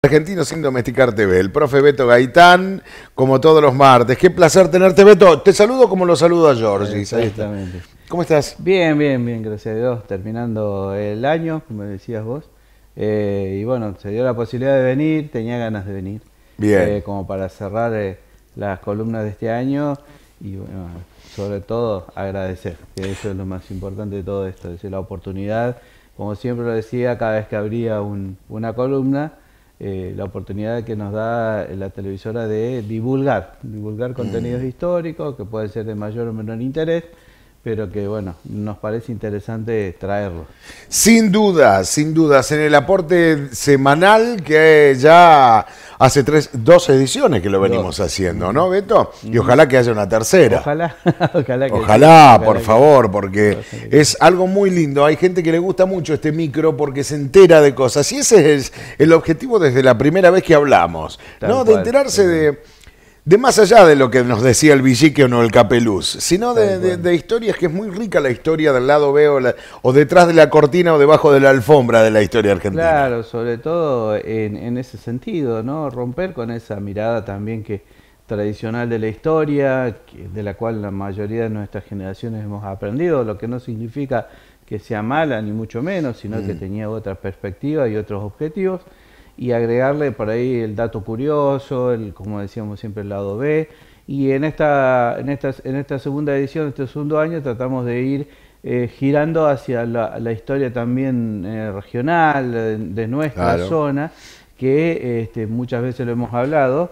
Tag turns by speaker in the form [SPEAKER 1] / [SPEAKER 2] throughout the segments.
[SPEAKER 1] Argentino sin domesticar TV, el profe Beto Gaitán, como todos los martes. Qué placer tenerte, Beto. Te saludo como lo saludo a Georgie.
[SPEAKER 2] Exactamente.
[SPEAKER 1] ¿Cómo estás?
[SPEAKER 2] Bien, bien, bien, gracias a Dios. Terminando el año, como decías vos. Y bueno, se dio la posibilidad de venir, tenía ganas de venir.
[SPEAKER 1] Bien.
[SPEAKER 2] Como para cerrar las columnas de este año y bueno, sobre todo agradecer, que eso es lo más importante de todo esto, es decir, la oportunidad, como siempre lo decía, cada vez que abría una columna, la oportunidad que nos da la televisora de divulgar contenidos históricos que pueden ser de mayor o menor interés, pero que bueno, nos parece interesante traerlos.
[SPEAKER 1] Sin dudas, en el aporte semanal que ya hace 2 ediciones que lo venimos haciendo, ¿no, Beto? Y ojalá que haya una tercera. Ojalá, por favor, porque es algo muy lindo. Hay gente que le gusta mucho este micro porque se entera de cosas. Y ese es el objetivo desde la primera vez que hablamos, ¿no? De enterarse de más allá de lo que nos decía el Villique o no el Capeluz, sino de historias, que es muy rica la historia del lado B o detrás de la cortina o debajo de la alfombra de la historia argentina.
[SPEAKER 2] Claro, sobre todo en ese sentido, ¿no? Romper con esa mirada también que tradicional de la historia, de la cual la mayoría de nuestras generaciones hemos aprendido, lo que no significa que sea mala, ni mucho menos, sino que tenía otra perspectiva y otros objetivos. Y agregarle por ahí el dato curioso, como decíamos siempre, el lado B. Y en esta segunda edición, este segundo año, tratamos de ir girando hacia la historia también regional de nuestra zona, que muchas veces lo hemos hablado,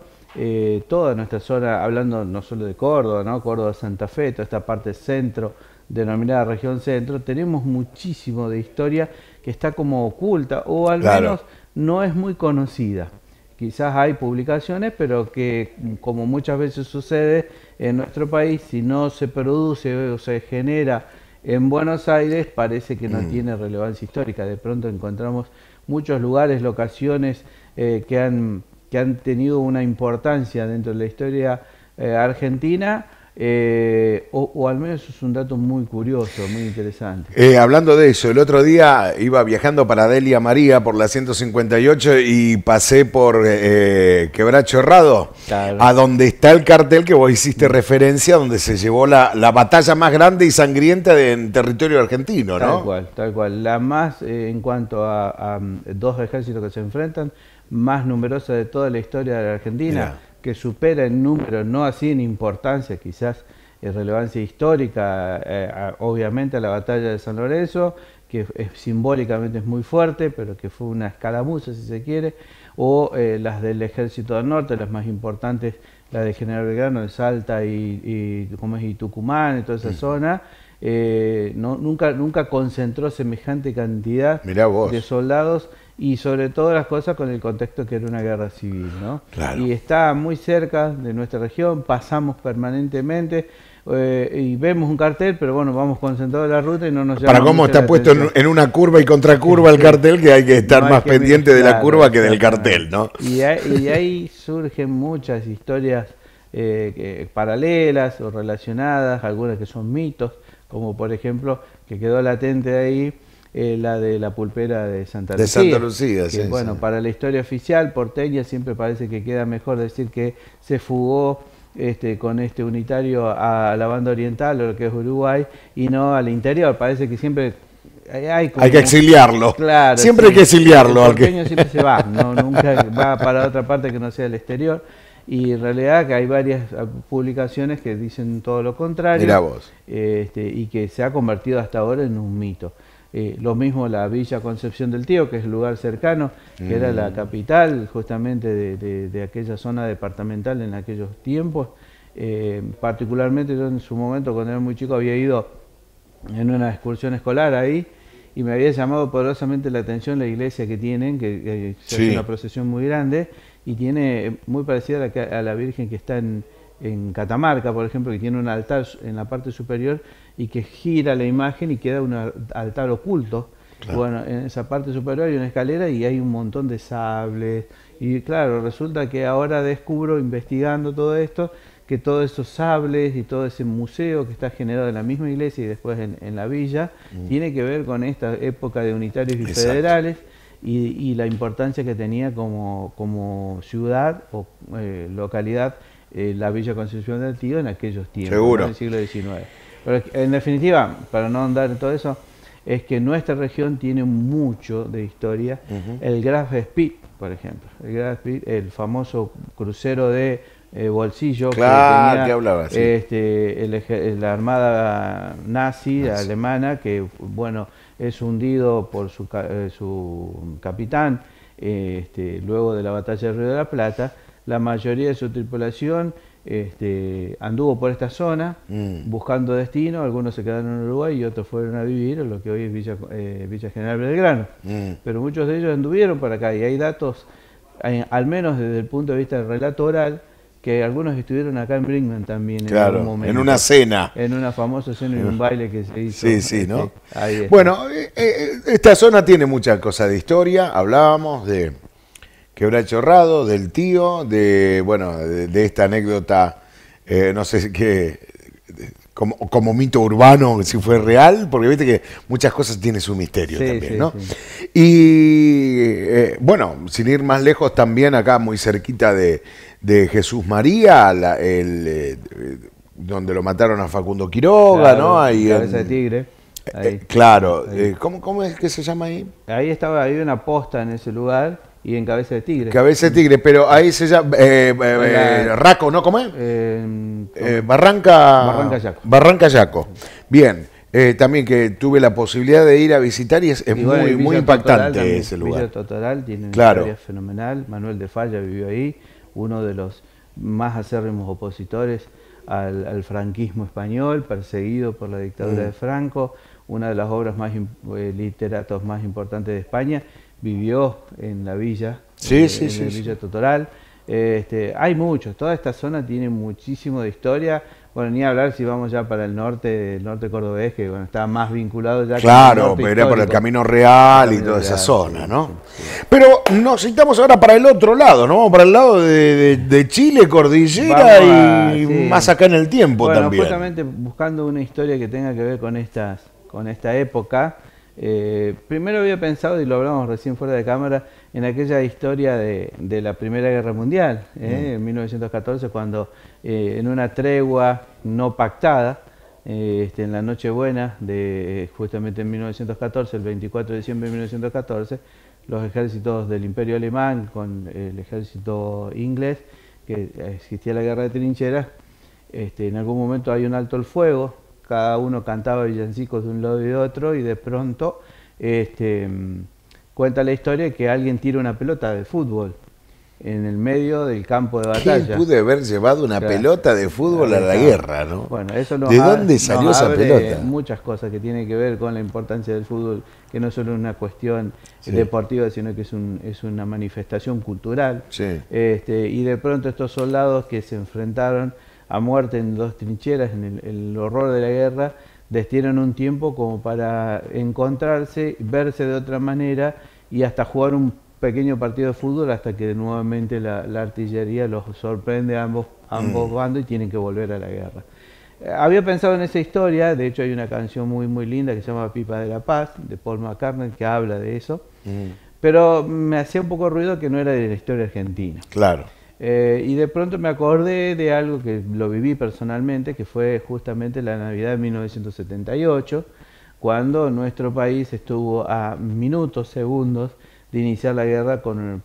[SPEAKER 2] toda nuestra zona, hablando no solo de Córdoba, ¿no? Córdoba, Santa Fe, toda esta parte centro, denominada región centro, tenemos muchísimo de historia que está como oculta, o al menos no es muy conocida. Quizás hay publicaciones, pero que, como muchas veces sucede en nuestro país, si no se produce o se genera en Buenos Aires, parece que no tiene relevancia histórica. De pronto encontramos muchos lugares, locaciones que han tenido una importancia dentro de la historia argentina, o al menos es un dato muy curioso, muy interesante.
[SPEAKER 1] Hablando de eso, el otro día iba viajando para Delia María por la 158 y pasé por Quebracho Herrado, a donde está el cartel que vos hiciste referencia, donde se llevó la batalla más grande y sangrienta en territorio argentino, ¿no?
[SPEAKER 2] Tal cual. La más, en cuanto a dos ejércitos que se enfrentan, más numerosa de toda la historia de la Argentina. Mirá. Que supera en número, no así en importancia, quizás en relevancia histórica, obviamente a la batalla de San Lorenzo, que simbólicamente es muy fuerte, pero que fue una escaramuza, si se quiere, o las del Ejército del Norte, las más importantes, la de General Belgrano, de Salta y Tucumán, y toda esa zona. Nunca concentró semejante cantidad de soldados, y sobre todas las cosas con el contexto que era una guerra civil, ¿no? Claro. Y está muy cerca de nuestra región, pasamos permanentemente y vemos un cartel, pero bueno, vamos concentrados en la ruta y no nos llama.
[SPEAKER 1] Para cómo está puesto en una curva y contracurva el cartel, que hay que estar más pendiente de la curva que del cartel, ¿no?
[SPEAKER 2] Y ahí surgen muchas historias paralelas o relacionadas, algunas que son mitos, como por ejemplo, que quedó latente ahí, la de la pulpera de Santa Lucía. De Santa Lucía, que, bueno, para la historia oficial porteña siempre parece que queda mejor decir que se fugó con este unitario a la banda oriental, o lo que es Uruguay, y no al interior. Parece que siempre hay
[SPEAKER 1] que exiliarlo.
[SPEAKER 2] Claro,
[SPEAKER 1] siempre hay que exiliarlo.
[SPEAKER 2] El porteño siempre se va, nunca va para otra parte que no sea el exterior. Y en realidad que hay varias publicaciones que dicen todo lo contrario.
[SPEAKER 1] Mirá vos.
[SPEAKER 2] Y que se ha convertido hasta ahora en un mito. Lo mismo la Villa Concepción del Tío, que es el lugar cercano, que era la capital justamente de aquella zona departamental en aquellos tiempos. Particularmente yo en su momento, cuando era muy chico, había ido en una excursión escolar ahí y me había llamado poderosamente la atención la iglesia que tienen, que se hace una procesión muy grande y tiene muy parecida a la Virgen que está en Catamarca, por ejemplo, que tiene un altar en la parte superior y que gira la imagen y queda un altar oculto. Claro. Bueno, en esa parte superior hay una escalera y hay un montón de sables. Y claro, resulta que ahora descubro, investigando todo esto, que todos esos sables y todo ese museo que está generado en la misma iglesia y después en la villa, tiene que ver con esta época de unitarios y federales. y la importancia que tenía como ciudad o localidad la Villa Concepción del Tío en aquellos tiempos,
[SPEAKER 1] Seguro.
[SPEAKER 2] ¿no? En el siglo XIX. Pero en definitiva, para no andar en todo eso, es que nuestra región tiene mucho de historia. El Graf Spee, por ejemplo, el Graf Spee, el famoso crucero de bolsillo,
[SPEAKER 1] claro,
[SPEAKER 2] que
[SPEAKER 1] que hablaba, sí.
[SPEAKER 2] la armada nazi alemana, que bueno, es hundido por su capitán luego de la batalla del Río de la Plata. La mayoría de su tripulación anduvo por esta zona buscando destino. Algunos se quedaron en Uruguay y otros fueron a vivir en lo que hoy es Villa General Belgrano. Pero muchos de ellos anduvieron por acá y hay datos, al menos desde el punto de vista del relato oral, que algunos estuvieron acá en Brinkman también,
[SPEAKER 1] claro,
[SPEAKER 2] en algún momento.
[SPEAKER 1] En una cena.
[SPEAKER 2] En una famosa cena y un baile que se hizo.
[SPEAKER 1] Sí, sí, ¿no? Bueno, esta zona tiene mucha cosa de historia. Hablábamos de Quebracho Herrado, del Tío, bueno, de esta anécdota, no sé qué, como mito urbano, si fue real, porque viste que muchas cosas tienen su misterio también, ¿no? Sí. Y bueno, sin ir más lejos, también acá muy cerquita de Jesús María, donde lo mataron a Facundo Quiroga, claro, ¿no? Ahí
[SPEAKER 2] Cabeza de Tigre. Ahí.
[SPEAKER 1] Claro, ahí. ¿Cómo es que se llama ahí?
[SPEAKER 2] Ahí había una posta en ese lugar. Y en Cabeza de Tigre.
[SPEAKER 1] Cabeza de Tigre, pero ahí se llama Raco, ¿no? ¿Cómo es? Barranca Yaco. Barranca Yaco. Bien, también que tuve la posibilidad de ir a visitar y es bueno, muy impactante también, ese lugar.
[SPEAKER 2] Villa Totoral tiene una historia fenomenal. Manuel de Falla vivió ahí, uno de los más acérrimos opositores al franquismo español, perseguido por la dictadura de Franco, una de las obras más literatos más importantes de España. Vivió en la villa, Villa Totoral. Hay muchos, toda esta zona tiene muchísimo de historia. Bueno, ni hablar si vamos ya para el norte cordobés, que bueno, está más vinculado ya.
[SPEAKER 1] Claro, pero era por el Camino Real y toda esa zona, ¿no? Sí. Pero nos citamos ahora para el otro lado, ¿no? Para el lado de Chile, cordillera y más acá en el tiempo también.
[SPEAKER 2] Bueno, justamente buscando una historia que tenga que ver con esta época. Primero había pensado, y lo hablamos recién fuera de cámara, en aquella historia de la Primera Guerra Mundial, en 1914, cuando en una tregua no pactada, en la Nochebuena de justamente en 1914, el 24 de diciembre de 1914, los ejércitos del Imperio Alemán con el ejército inglés, que existía la guerra de trincheras, en algún momento hay un alto el fuego. Cada uno cantaba villancicos de un lado y de otro y de pronto cuenta la historia que alguien tira una pelota de fútbol en el medio del campo de batalla.
[SPEAKER 1] ¿Quién pudo haber llevado una pelota de fútbol a la guerra, no?
[SPEAKER 2] Bueno, eso
[SPEAKER 1] ¿De dónde salió esa pelota?
[SPEAKER 2] Muchas cosas que tienen que ver con la importancia del fútbol, que no solo es una cuestión deportiva, sino que es una manifestación cultural.
[SPEAKER 1] Sí.
[SPEAKER 2] Y de pronto estos soldados que se enfrentaron a muerte en dos trincheras, en el horror de la guerra, destinan un tiempo como para encontrarse, verse de otra manera y hasta jugar un pequeño partido de fútbol hasta que nuevamente la artillería los sorprende a ambos bandos y tienen que volver a la guerra. Había pensado en esa historia, de hecho hay una canción muy linda que se llama Pipa de la Paz, de Paul McCartney, que habla de eso, pero me hacía un poco ruido que no era de la historia argentina.
[SPEAKER 1] Claro.
[SPEAKER 2] Y de pronto me acordé de algo que lo viví personalmente, que fue justamente la Navidad de 1978, cuando nuestro país estuvo a minutos, segundos de iniciar la guerra con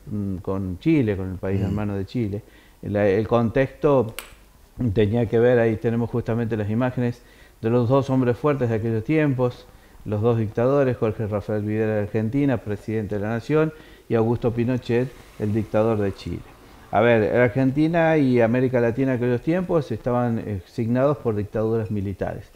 [SPEAKER 2] Chile, con el país hermano de Chile. El contexto tenía que ver, ahí tenemos justamente las imágenes de los dos hombres fuertes de aquellos tiempos, los dos dictadores, Jorge Rafael Videla de Argentina, presidente de la Nación, y Augusto Pinochet, el dictador de Chile. A ver, Argentina y América Latina en aquellos tiempos estaban signados por dictaduras militares.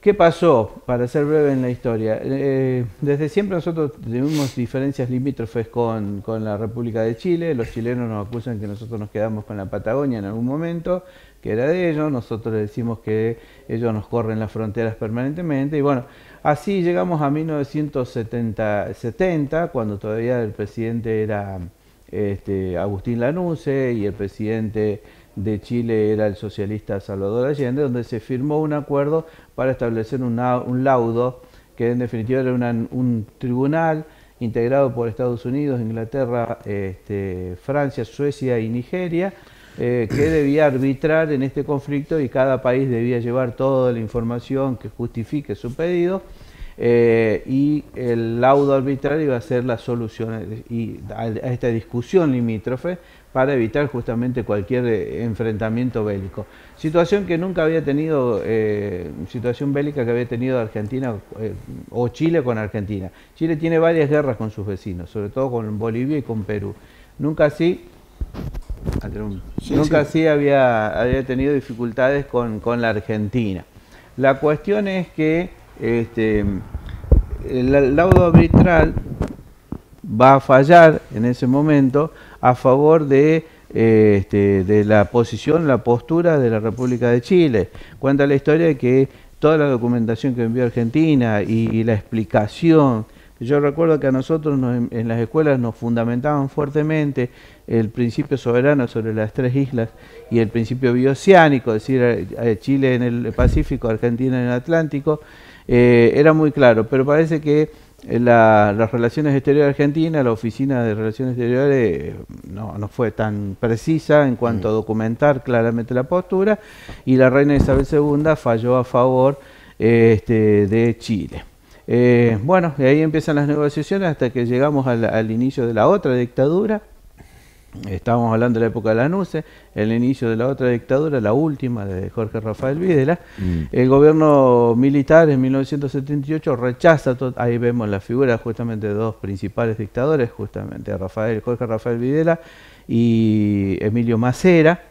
[SPEAKER 2] ¿Qué pasó? Para ser breve en la historia, desde siempre nosotros tuvimos diferencias limítrofes con la República de Chile. Los chilenos nos acusan que nosotros nos quedamos con la Patagonia en algún momento, que era de ellos. Nosotros les decimos que ellos nos corren las fronteras permanentemente. Y bueno, así llegamos a 1970, cuando todavía el presidente era Agustín Lanusse y el presidente de Chile era el socialista Salvador Allende, donde se firmó un acuerdo para establecer un laudo que en definitiva era un tribunal integrado por Estados Unidos, Inglaterra, Francia, Suecia y Nigeria, que debía arbitrar en este conflicto y cada país debía llevar toda la información que justifique su pedido. Y el laudo arbitral iba a ser la solución a esta discusión limítrofe para evitar justamente cualquier enfrentamiento bélico. Situación que nunca había tenido, situación bélica que había tenido Argentina o Chile con Argentina. Chile tiene varias guerras con sus vecinos, sobre todo con Bolivia y con Perú. Nunca así había tenido dificultades con la Argentina. La cuestión es que el laudo arbitral va a fallar en ese momento a favor de la postura de la República de Chile. Cuenta la historia de que toda la documentación que envió Argentina y la explicación, yo recuerdo que a nosotros en las escuelas nos fundamentaban fuertemente el principio soberano sobre las 3 islas y el principio bioceánico, es decir, Chile en el Pacífico, Argentina en el Atlántico. Era muy claro, pero parece que las relaciones exteriores argentinas, la oficina de relaciones exteriores no fue tan precisa en cuanto a documentar claramente la postura, y la reina Isabel II falló a favor de Chile. Bueno, y ahí empiezan las negociaciones hasta que llegamos al inicio de la otra dictadura. Estábamos hablando de la época de Lanusse, el inicio de la otra dictadura, la última de Jorge Rafael Videla. El gobierno militar en 1978 rechaza, ahí vemos la figura justamente de 2 principales dictadores, justamente Jorge Rafael Videla y Emilio Macera.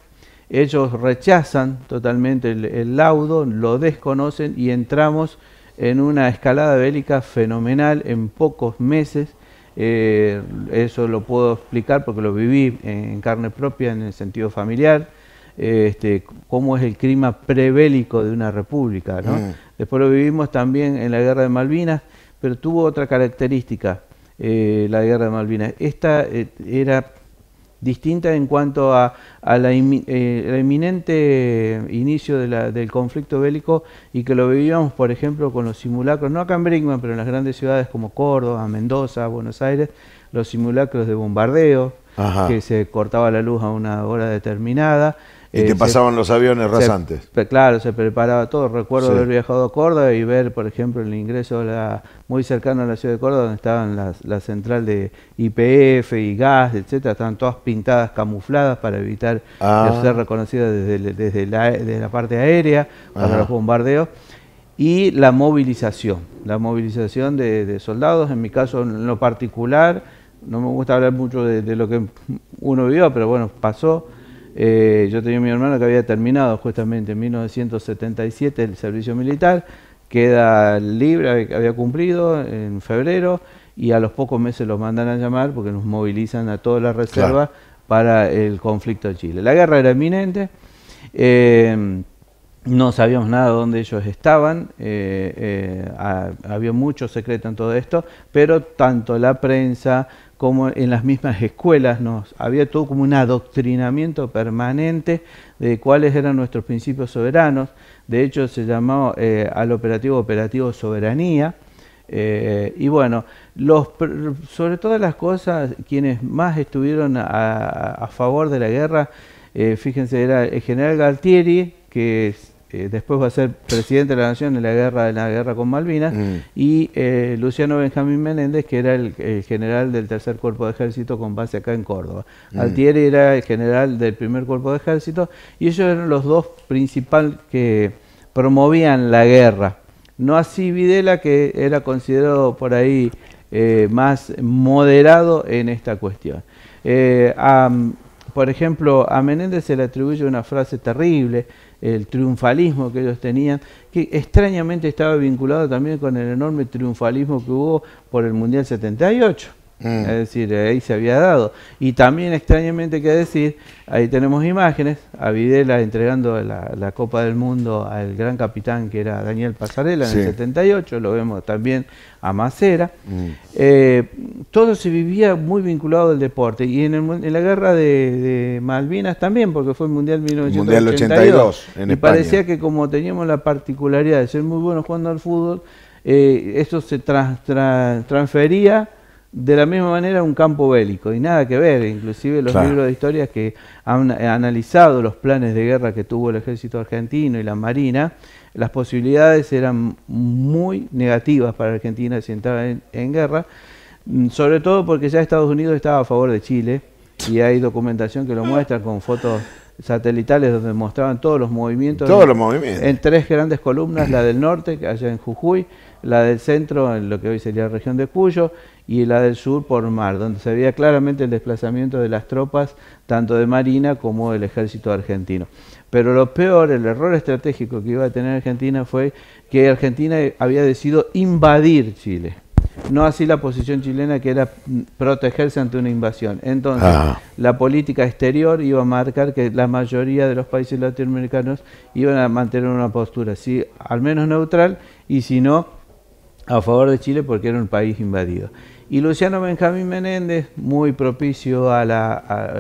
[SPEAKER 2] Ellos rechazan totalmente el laudo, lo desconocen y entramos en una escalada bélica fenomenal en pocos meses. Eso lo puedo explicar porque lo viví en carne propia en el sentido familiar, cómo es el clima prebélico de una república, ¿no? Después lo vivimos también en la Guerra de Malvinas, pero tuvo otra característica, la Guerra de Malvinas. Esta era distinta en cuanto a el inminente inicio del conflicto bélico, y que lo vivíamos, por ejemplo, con los simulacros, no acá en Brinkman, pero en las grandes ciudades como Córdoba, Mendoza, Buenos Aires, los simulacros de bombardeo, que se cortaba la luz a una hora determinada.
[SPEAKER 1] Y te pasaban los aviones rasantes.
[SPEAKER 2] Claro, se preparaba todo. Recuerdo haber viajado a Córdoba y ver, por ejemplo, el ingreso muy cercano a la ciudad de Córdoba, donde estaban la central de YPF y gas, etcétera. Estaban todas pintadas, camufladas para evitar ser reconocidas desde la parte aérea para los bombardeos. Y la movilización de soldados. En mi caso, en lo particular, no me gusta hablar mucho de lo que uno vivió, pero bueno, pasó. Yo tenía a mi hermano que había terminado justamente en 1977 el servicio militar, queda libre, había cumplido en febrero, y a los pocos meses los mandan a llamar porque nos movilizan a toda la reserva para el conflicto de Chile. La guerra era inminente, no sabíamos nada de dónde ellos estaban, había mucho secreto en todo esto, pero tanto la prensa como en las mismas escuelas había todo como un adoctrinamiento permanente de cuáles eran nuestros principios soberanos. De hecho, se llamó al operativo Soberanía. Y bueno, sobre todas las cosas, quienes más estuvieron a favor de la guerra, fíjense, era el general Galtieri, que después va a ser presidente de la Nación en la guerra con Malvinas, y Luciano Benjamín Menéndez, que era el general del tercer cuerpo de ejército con base acá en Córdoba. Altieri era el general del primer cuerpo de ejército, y ellos eran los 2 principales que promovían la guerra. No así Videla, que era considerado por ahí más moderado en esta cuestión. Por ejemplo, a Menéndez se le atribuye una frase terrible, el triunfalismo que ellos tenían, que extrañamente estaba vinculado también con el enorme triunfalismo que hubo por el Mundial 78. Es decir, ahí se había dado. Y también extrañamente hay que decir, ahí tenemos imágenes, a Videla entregando la Copa del Mundo al gran capitán que era Daniel Pasarela en el 78, lo vemos también a Macera. Todo se vivía muy vinculado al deporte, y en la guerra de Malvinas también, porque fue el Mundial 1982, en España. Parecía que como teníamos la particularidad de ser muy buenos jugando al fútbol, esto se transfería de la misma manera un campo bélico, y nada que ver. Inclusive los
[SPEAKER 1] Claro.
[SPEAKER 2] libros de historias que han analizado los planes de guerra que tuvo el ejército argentino y la marina, las posibilidades eran muy negativas para Argentina si entraba en guerra, sobre todo porque ya Estados Unidos estaba a favor de Chile, y hay documentación que lo muestra con fotos satelitales donde mostraban todos los movimientos, en tres grandes columnas, la del norte, allá en Jujuy, la del centro, en lo que hoy sería la región de Cuyo, y la del sur por mar, donde se veía claramente el desplazamiento de las tropas, tanto de Marina como del ejército argentino. Pero lo peor, el error estratégico que iba a tener Argentina fue que Argentina había decidido invadir Chile. No así la posición chilena, que era protegerse ante una invasión. Entonces, la política exterior iba a marcar que la mayoría de los países latinoamericanos iban a mantener una postura, sí, al menos neutral, y si no, a favor de Chile, porque era un país invadido. Y Luciano Benjamín Menéndez, muy propicio a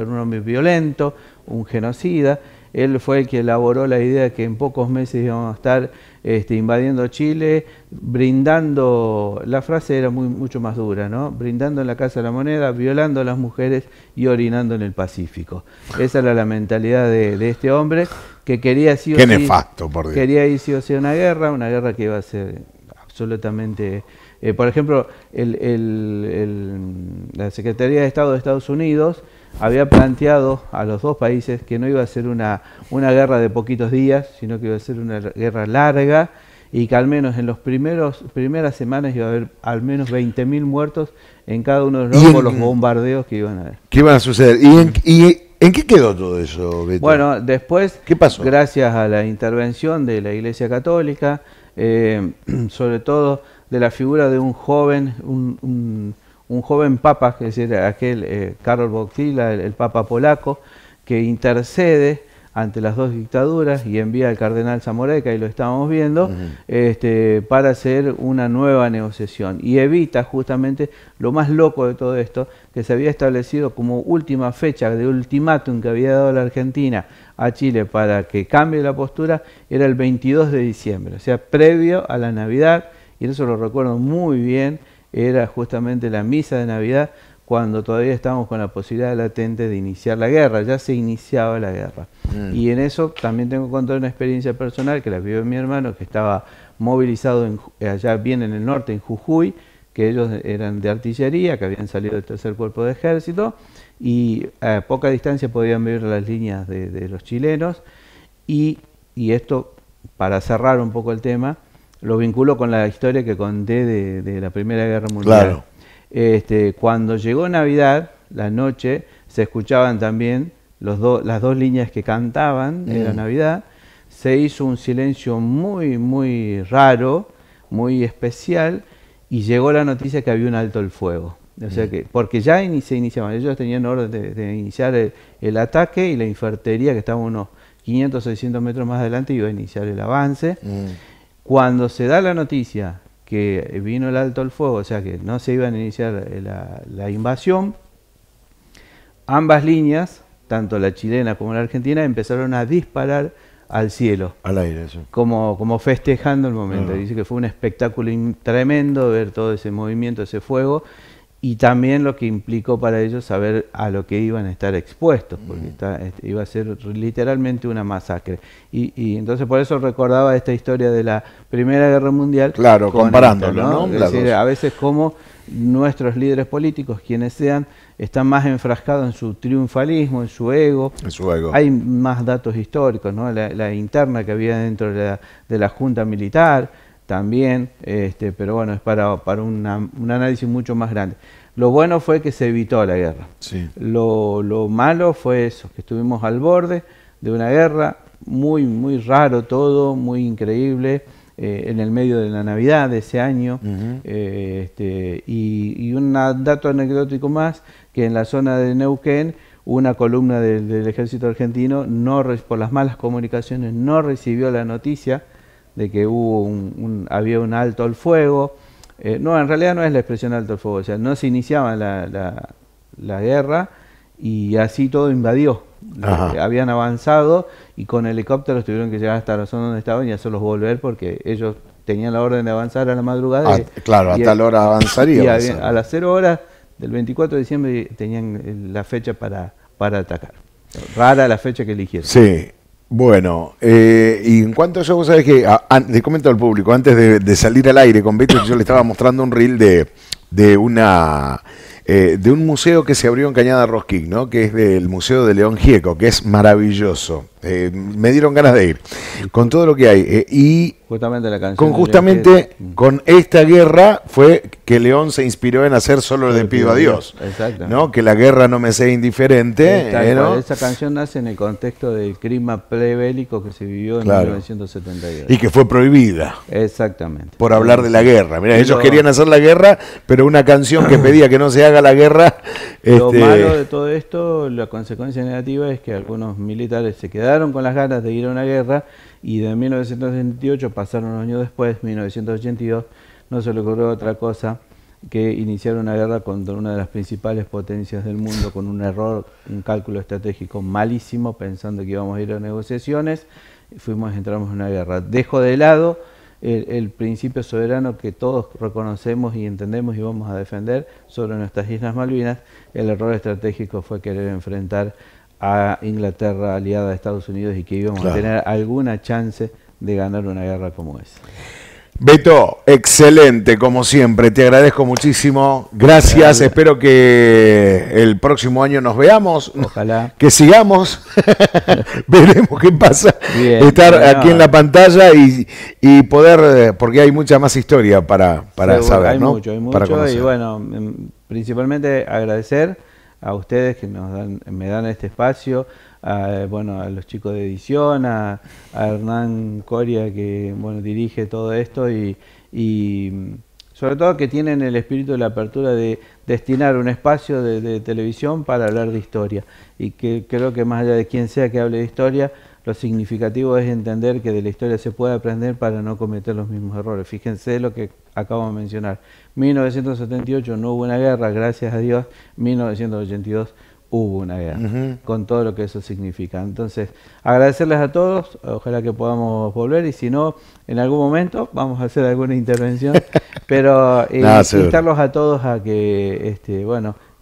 [SPEAKER 2] un hombre violento, un genocida, él fue el que elaboró la idea de que en pocos meses íbamos a estar invadiendo Chile, brindando, la frase era mucho más dura, ¿no? Brindando en la Casa de la Moneda, violando a las mujeres y orinando en el Pacífico. Esa era la mentalidad de este hombre, que quería sí o sí,
[SPEAKER 1] nefasto, por Dios.
[SPEAKER 2] Quería ir sí o sí a una guerra que iba a ser absolutamente... por ejemplo, la Secretaría de Estado de Estados Unidos había planteado a los dos países que no iba a ser una guerra de poquitos días, sino que iba a ser una guerra larga, y que al menos en las primeras semanas iba a haber al menos 20.000 muertos en cada uno de los bombardeos que iban a haber.
[SPEAKER 1] ¿Qué iban a suceder? ¿Y en qué quedó todo eso, Beto?
[SPEAKER 2] Bueno, después,
[SPEAKER 1] ¿qué pasó?
[SPEAKER 2] Gracias a la intervención de la Iglesia Católica, sobre todo de la figura de un joven, un joven papa, que es decir, aquel Karol Wojtyła, el papa polaco, que intercede ante las dos dictaduras y envía al cardenal Zamoreka, y lo estábamos viendo, para hacer una nueva negociación, y evita justamente lo más loco de todo esto, que se había establecido como última fecha de ultimátum que había dado la Argentina a Chile para que cambie la postura, era el 22 de diciembre, o sea, previo a la Navidad, y eso lo recuerdo muy bien. Era justamente la misa de Navidad, cuando todavía estábamos con la posibilidad latente de iniciar la guerra, ya se iniciaba la guerra. Y en eso también tengo que contar una experiencia personal que la vivió mi hermano, que estaba movilizado allá bien en el norte, en Jujuy, que ellos eran de artillería, que habían salido del tercer cuerpo de ejército, y a poca distancia podían ver las líneas de los chilenos, y esto, para cerrar un poco el tema, lo vinculo con la historia que conté de la Primera Guerra Mundial. Claro. Cuando llegó Navidad, la noche, se escuchaban también las dos líneas que cantaban de la Navidad. Se hizo un silencio muy, muy raro, muy especial, y llegó la noticia que había un alto el fuego. O sea que, porque ya se iniciaban, ellos tenían orden de iniciar el ataque, y la infantería, que estaba unos 500 o 600 metros más adelante, iba a iniciar el avance. Cuando se da la noticia que vino el alto al fuego, o sea que no se iban a iniciar la invasión, ambas líneas, tanto la chilena como la argentina, empezaron a disparar al cielo.
[SPEAKER 1] Al aire, sí.
[SPEAKER 2] Como festejando el momento. Dice que fue un espectáculo tremendo ver todo ese movimiento, ese fuego, y también lo que implicó para ellos saber a lo que iban a estar expuestos, porque iba a ser literalmente una masacre. Y entonces por eso recordaba esta historia de la Primera Guerra Mundial.
[SPEAKER 1] Claro, comparándolo, ¿no?
[SPEAKER 2] Es decir, a veces como nuestros líderes políticos, quienes sean, están más enfrascados en su triunfalismo, en su ego. Hay más datos históricos, ¿no? La interna que había dentro de la Junta Militar, también, pero bueno, es para un análisis mucho más grande. Lo bueno fue que se evitó la guerra.
[SPEAKER 1] Sí.
[SPEAKER 2] Lo malo fue eso, que estuvimos al borde de una guerra, muy, muy raro todo, muy increíble, en el medio de la Navidad de ese año. Y un dato anecdótico más, que en la zona de Neuquén, una columna del ejército argentino, por las malas comunicaciones, no recibió la noticia de que había un alto al fuego. No, en realidad no es la expresión alto al fuego, o sea, no se iniciaba la guerra, y así todo invadió. Habían avanzado, y con helicópteros tuvieron que llegar hasta la zona donde estaban y hacerlos volver, porque ellos tenían la orden de avanzar a la madrugada.
[SPEAKER 1] Claro, a tal hora avanzaría.
[SPEAKER 2] Y a las 0 horas del 24 de diciembre tenían la fecha para atacar. Rara la fecha que eligieron.
[SPEAKER 1] Sí. Bueno, y en cuanto a eso, vos sabés que, le comento al público, antes de salir al aire con Beto, yo le estaba mostrando un reel de un museo que se abrió en Cañada Rosquín, ¿no? Que es del Museo de León Gieco, que es maravilloso. Me dieron ganas de ir, con todo lo que hay. Y
[SPEAKER 2] justamente la canción
[SPEAKER 1] con esta guerra fue que León se inspiró en hacer Solo le pido a Dios.
[SPEAKER 2] Exacto.
[SPEAKER 1] ¿No? Que la guerra no me sea indiferente. ¿no?
[SPEAKER 2] Esa canción nace en el contexto del clima prebélico que se vivió en 1972.
[SPEAKER 1] Y que fue prohibida.
[SPEAKER 2] Exactamente.
[SPEAKER 1] Por hablar de la guerra. Mirá, ellos querían hacer la guerra, pero una canción que pedía que no se haga la guerra.
[SPEAKER 2] Lo malo de todo esto, la consecuencia negativa es que algunos militares se quedaron con las ganas de ir a una guerra y de 1978 pasaron unos años después, 1982, no se le ocurrió otra cosa que iniciar una guerra contra una de las principales potencias del mundo con un error, un cálculo estratégico malísimo, pensando que íbamos a ir a negociaciones, entramos en una guerra. Dejo de lado el principio soberano que todos reconocemos y entendemos y vamos a defender sobre nuestras Islas Malvinas. El error estratégico fue querer enfrentar a Inglaterra, aliada a Estados Unidos, y que íbamos a tener alguna chance de ganar una guerra como esa.
[SPEAKER 1] Beto, excelente, como siempre, te agradezco muchísimo, gracias, espero que el próximo año nos veamos,
[SPEAKER 2] ojalá
[SPEAKER 1] que sigamos, veremos qué pasa,
[SPEAKER 2] bien,
[SPEAKER 1] estar aquí en la pantalla y poder, porque hay mucha más historia para saber,
[SPEAKER 2] hay
[SPEAKER 1] ¿no?
[SPEAKER 2] Mucho, y bueno, principalmente agradecer a ustedes que me dan este espacio, a los chicos de edición, a Hernán Coria que dirige todo esto y sobre todo que tienen el espíritu de la apertura de destinar un espacio de televisión para hablar de historia, y que creo que más allá de quien sea que hable de historia, lo significativo es entender que de la historia se puede aprender para no cometer los mismos errores. Fíjense lo que acabo de mencionar. 1978 no hubo una guerra, gracias a Dios. 1982 hubo una guerra, con todo lo que eso significa. Entonces, agradecerles a todos, ojalá que podamos volver, y si no, en algún momento vamos a hacer alguna intervención, pero invitarlos a todos a que,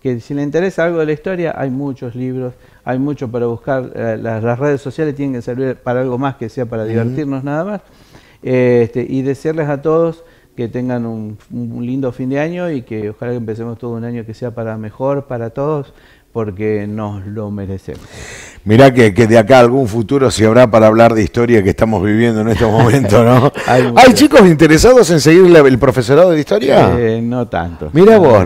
[SPEAKER 2] que si les interesa algo de la historia, hay muchos libros, hay mucho para buscar, las redes sociales tienen que servir para algo más que sea para divertirnos nada más, y desearles a todos que tengan un lindo fin de año y que ojalá que empecemos todo un año que sea para mejor para todos, porque nos lo merecemos.
[SPEAKER 1] Mirá que de acá a algún futuro se habrá para hablar de historia que estamos viviendo en estos momentos, ¿no? ¿Hay chicos interesados en seguir el profesorado de historia?
[SPEAKER 2] No tanto.
[SPEAKER 1] Mira vos.